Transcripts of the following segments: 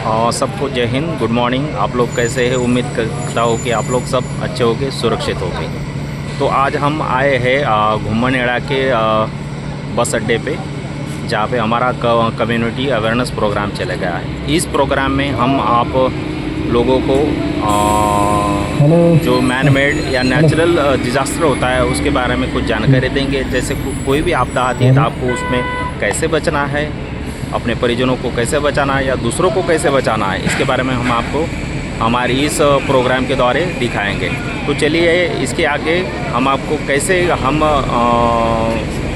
सबको जय Hind, good morning. आप लोग कैसे हैं? उम्मीद करता हूँ कि आप लोग सब अच्छे होंगे, सुरक्षित होंगे। तो आज हम आए हैं घुमनेड़ा के बस अड्डे पे, जहाँ पे हमारा कम्युनिटी अवेयरनेस प्रोग्राम चला गया है। इस प्रोग्राम में हम आप लोगों को जो मैन मेड या नेचुरल डिज़ास्टर होता है उसके बारे में कुछ जानकारी देंगे। जैसे कोई भी आपदा आती है तो आपको उसमें कैसे बचना है, अपने परिजनों को कैसे बचाना है या दूसरों को कैसे बचाना है, इसके बारे में हम आपको हमारी इस प्रोग्राम के द्वारा दिखाएंगे। तो चलिए इसके आगे हम आपको कैसे हम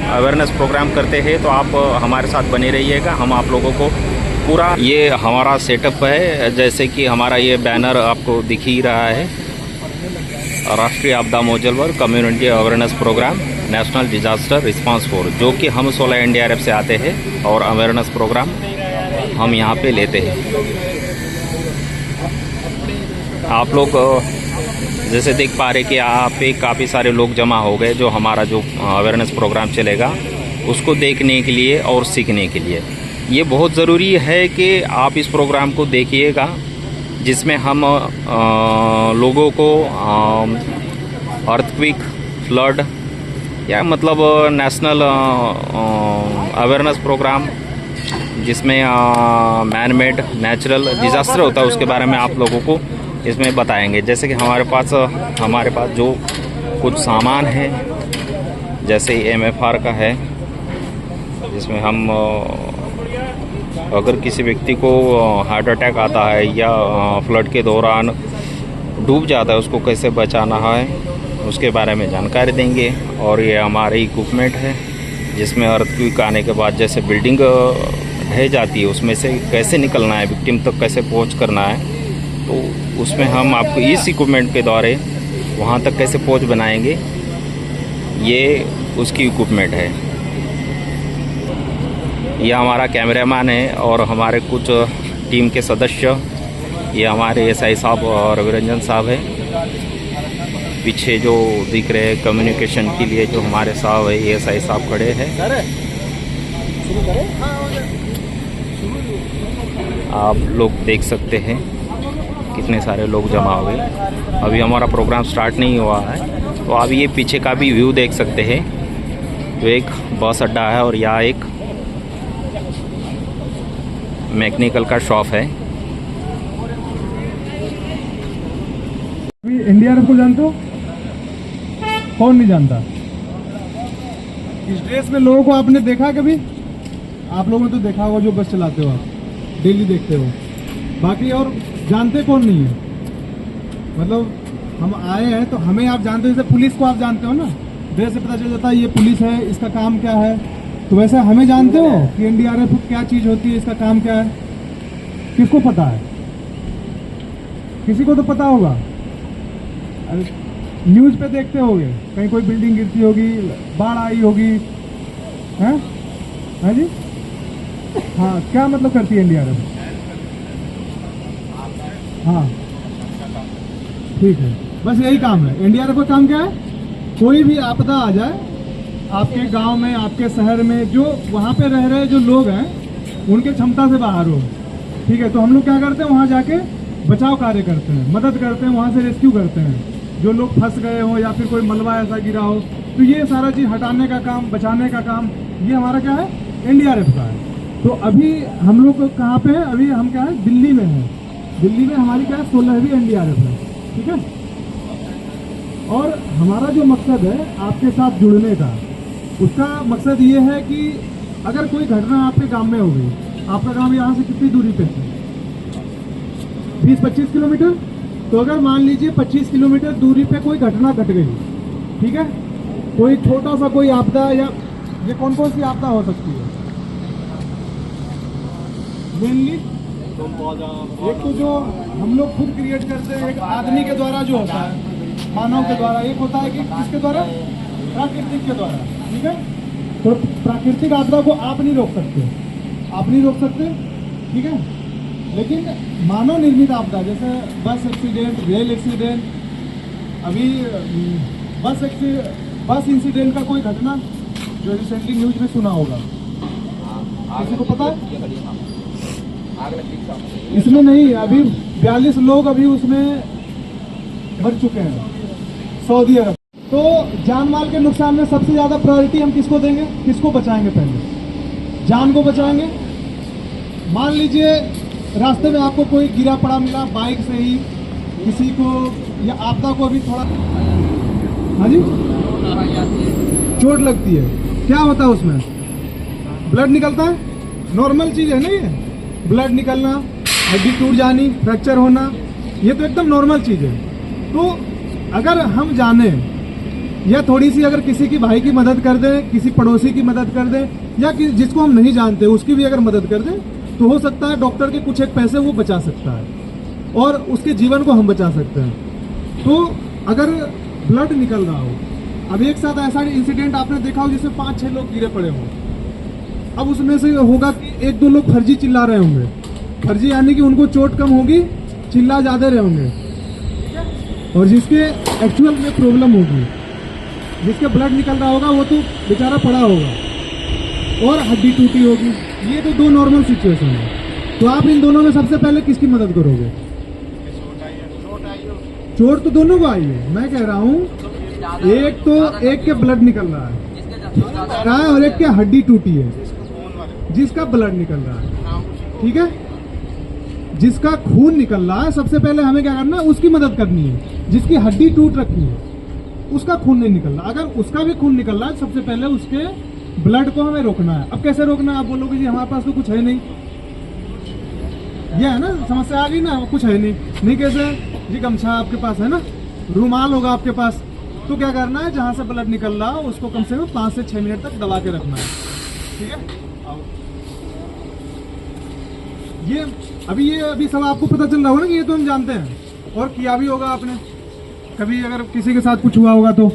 अवेयरनेस प्रोग्राम करते हैं, तो आप हमारे साथ बने रहिएगा। हम आप लोगों को पूरा ये हमारा सेटअप है, जैसे कि हमारा ये बैनर आपको दिख ही रहा है, राष्ट्रीय आपदा मोचन वर्ग community awareness programme national disaster response force, जो कि हम 16 NDRF से आते हैं और अवेयरनेस प्रोग्राम हम यहाँ पे लेते हैं। आप लोग जैसे देख पा रहे कि यहाँ पे काफ़ी सारे लोग जमा हो गए, जो हमारा जो अवेयरनेस प्रोग्राम चलेगा उसको देखने के लिए और सीखने के लिए। ये बहुत ज़रूरी है कि आप इस प्रोग्राम को देखिएगा, जिसमें हम लोगों को अर्थक्वेक, फ्लड या मतलब नेशनल अवेयरनेस प्रोग्राम, जिसमें मैन मेड नेचुरल डिज़ास्टर होता है उसके बारे में आप लोगों को इसमें बताएंगे। जैसे कि हमारे पास जो कुछ सामान है, जैसे MFR का है, जिसमें हम अगर किसी व्यक्ति को हार्ट अटैक आता है या फ्लड के दौरान डूब जाता है उसको कैसे बचाना है उसके बारे में जानकारी देंगे। और ये हमारे इक्विपमेंट है, जिसमें अर्थक्वेक आने के बाद जैसे बिल्डिंग ढह जाती है उसमें से कैसे निकलना है, विक्टिम तक कैसे पहुंच करना है, तो उसमें हम आपको इस इक्विपमेंट के द्वारा वहां तक कैसे पहुंच बनाएंगे, ये उसकी इक्विपमेंट है। यह हमारा कैमरामैन है और हमारे कुछ टीम के सदस्य, ये हमारे SI साहब और रविरंजन साहब है। पीछे जो दिख रहे हैं कम्युनिकेशन के लिए जो हमारे साहब है, ये SI साहब खड़े हैं। आप लोग देख सकते हैं कितने सारे लोग जमा हो गए। अभी हमारा प्रोग्राम स्टार्ट नहीं हुआ है, तो आप ये पीछे का भी व्यू देख सकते हैं। तो एक बस अड्डा है और यहाँ एक मैकेनिकल का शॉप है। NDRF को जानते हो? कौन नहीं जानता? इस ड्रेस में लोगों को आपने देखा कभी? आप लोगों ने तो देखा होगा जो बस चलाते हो, आप डेली देखते हो। बाकी और जानते कौन नहीं है? मतलब हम आए हैं तो हमें आप जानते हो, जैसे पुलिस को आप जानते हो ना, ड्रेस से पता चल जाता है ये पुलिस है, इसका काम क्या है। तो वैसे हमें जानते हो कि NDRF क्या चीज़ होती है, इसका काम क्या है? किसको पता है? किसी को तो पता होगा। न्यूज़ पे देखते होगे, कहीं कोई बिल्डिंग गिरती होगी, बाढ़ आई होगी, हैं? हाँ जी, हाँ। क्या मतलब करती है NDRF? हाँ, ठीक है, बस यही काम है। NDRF का काम क्या है? कोई भी आपदा आ जाए आपके गांव में, आपके शहर में, जो वहाँ पे रह रहे जो लोग हैं उनके क्षमता से बाहर हो, ठीक है, तो हम लोग क्या करते हैं, वहाँ जाके बचाव कार्य करते हैं, मदद करते हैं, वहाँ से रेस्क्यू करते हैं जो लोग फंस गए हो या फिर कोई मलबा ऐसा गिरा हो। तो ये सारा चीज़ हटाने का काम, बचाने का काम, ये हमारा क्या है, NDRF का है। तो अभी हम लोग कहाँ पे हैं? अभी हम क्या है, दिल्ली में हैं। दिल्ली में हमारी क्या है, 16वीं NDRF है, ठीक है। और हमारा जो मकसद है आपके साथ जुड़ने का, उसका मकसद ये है कि अगर कोई घटना आपके गांव में हो गई, आपका गांव यहाँ से कितनी दूरी पे है? 20-25 किलोमीटर। तो अगर मान लीजिए 25 किलोमीटर दूरी पे कोई घटना घट गई, ठीक है, कोई छोटा सा कोई आपदा, या ये कौन कौन सी आपदा हो सकती है मेनली? एक तो जो हम लोग खुद क्रिएट करते हैं, एक आदमी के द्वारा जो होता है, मानव के द्वारा, एक होता है कि किसके द्वारा, प्राकृतिक के द्वारा, ठीक है। तो प्राकृतिक आपदा को आप नहीं रोक सकते, आप नहीं रोक सकते, ठीक है। लेकिन मानव निर्मित आपदा, जैसे बस एक्सीडेंट, रेल एक्सीडेंट, अभी बस इंसिडेंट का कोई घटना जो रिसेंटली न्यूज में सुना होगा, किसी को पता है? इसमें नहीं, अभी 42 लोग अभी उसमें मर चुके हैं सऊदी अरब। तो जान माल के नुकसान में सबसे ज्यादा प्रायोरिटी हम किसको देंगे, किसको बचाएंगे? पहले जान को बचाएंगे। मान लीजिए रास्ते में आपको कोई गिरा पड़ा मिला बाइक से ही, किसी को या आपदा को अभी थोड़ा, हाँ जी, चोट लगती है, क्या होता है उसमें? ब्लड निकलता है, नॉर्मल चीज है ना ये, ब्लड निकलना, हड्डी टूट जानी, फ्रैक्चर होना, ये तो एकदम नॉर्मल चीज है। तो अगर हम जाने या थोड़ी सी अगर किसी की भाई की मदद कर दें, किसी पड़ोसी की मदद कर दें, या जिसको हम नहीं जानते उसकी भी अगर मदद कर दें, तो हो सकता है डॉक्टर के कुछ एक पैसे वो बचा सकता है और उसके जीवन को हम बचा सकते हैं। तो अगर ब्लड निकल रहा हो, अब एक साथ ऐसा इंसिडेंट आपने देखा हो जिसमें 5-6 लोग गिरे पड़े हों, अब उसमें से होगा कि 1-2 लोग फर्जी चिल्ला रहे होंगे, फर्जी यानी कि उनको चोट कम होगी, चिल्ला ज्यादा रहे होंगे, और जिसके एक्चुअल में प्रॉब्लम होगी, जिसके ब्लड निकल रहा होगा वो तो बेचारा पड़ा होगा और हड्डी टूटी होगी। ये तो 2 नॉर्मल सिचुएशन है। तो आप इन दोनों में सबसे पहले किसकी मदद करोगे? चोट तो दोनों को आई है, मैं कह रहा हूँ एक के ब्लड निकल रहा है और एक के हड्डी टूटी है, जिसका ब्लड निकल रहा है, ठीक है, जिसका खून निकल रहा है, सबसे पहले हमें क्या करना है? उसकी मदद करनी है। जिसकी हड्डी टूट रखी है उसका खून नहीं निकल रहा, अगर उसका भी खून निकल रहा है, सबसे पहले उसके ब्लड को हमें रोकना है। अब कैसे रोकना है? आप बोलोगे जी हमारे पास तो कुछ है नहीं, ये है ना समस्या आ गई ना, कुछ है नहीं कैसे जी? गमछा आपके पास है ना, रुमाल होगा आपके पास, तो क्या करना है? जहां से ब्लड निकल रहा है उसको कम से कम 5 से 6 मिनट तक दबा के रखना है, ठीक है? ये अभी सब आपको पता चल रहा होगा ना कि ये तो हम जानते हैं, और किया भी होगा आपने कभी, अगर किसी के साथ कुछ हुआ होगा तो।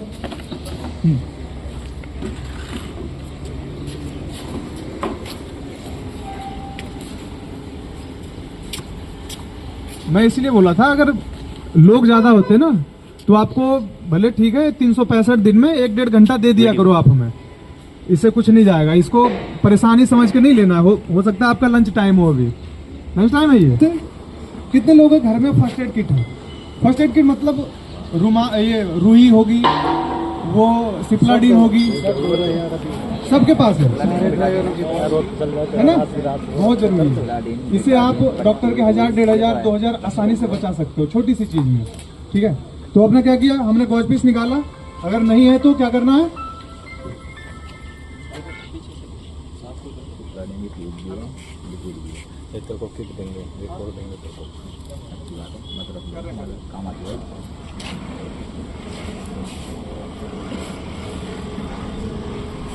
मैं इसलिए बोला था अगर लोग ज्यादा होते ना तो आपको भले ठीक है 365 दिन में 1-1.5 घंटा दे दिया करो आप हमें, इससे कुछ नहीं जाएगा। इसको परेशानी समझ के नहीं लेना। हो सकता है आपका लंच टाइम हो, अभी लंच टाइम है ये। कितने लोग हैं घर में फर्स्ट एड किट है? फर्स्ट एड किट मतलब ये रुई होगी, वो सिप्लाडीन होगी, सबके पास है ना, बहुत जरूरी है। इसे आप डॉक्टर के 1000, 1500, 2000 आसानी से बचा सकते हो छोटी सी चीज में, ठीक है? तो आपने क्या किया? हमने गॉज पीस निकाला, अगर नहीं है तो क्या करना है? को किट देंगे, रिपोर्ट देंगे, तो मतलब काम आती है।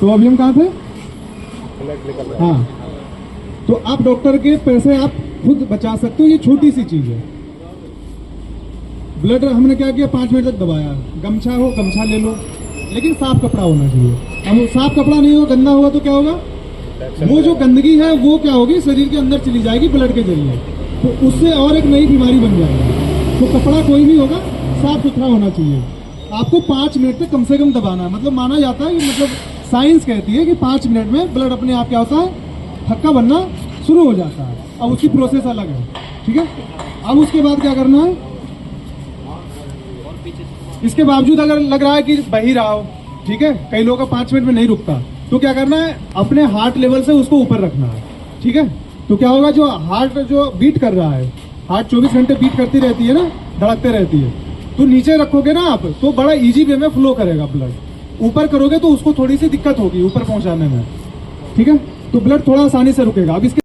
तो अभी हम कहाँ थे? हाँ, तो आप डॉक्टर के पैसे आप खुद बचा सकते हो, ये छोटी सी चीज है। ब्लड हमने क्या किया? 5 मिनट तक दबाया, गमछा हो गमछा ले लो, लेकिन साफ कपड़ा होना चाहिए। अब साफ कपड़ा नहीं हो, गंदा होगा तो क्या होगा? वो जो गंदगी है वो क्या होगी? शरीर के अंदर चली जाएगी ब्लड के जरिए, तो उससे और एक नई बीमारी बन जाएगी। तो कपड़ा कोई भी होगा साफ सुथरा होना चाहिए। आपको 5 मिनट तक कम से कम दबाना है। मतलब माना जाता है कि मतलब साइंस कहती है कि 5 मिनट में ब्लड अपने आप क्या होता है? थक्का बनना शुरू हो जाता है। अब उसकी प्रोसेस अलग है, ठीक है? अब उसके बाद क्या करना है? इसके बावजूद अगर लग रहा है कि बह ही रहा हो, ठीक है, कई लोगों का 5 मिनट में नहीं रुकता, तो क्या करना है? अपने हार्ट लेवल से उसको ऊपर रखना है, ठीक है? तो क्या होगा? जो हार्ट जो बीट कर रहा है, हार्ट 24 घंटे बीट करती रहती है ना, धड़कते रहती है, तो नीचे रखोगे ना आप तो बड़ा इजी वे में फ्लो करेगा ब्लड। ऊपर करोगे तो उसको थोड़ी सी दिक्कत होगी ऊपर पहुंचाने में, ठीक है? तो ब्लड थोड़ा आसानी से रुकेगा। अब इसके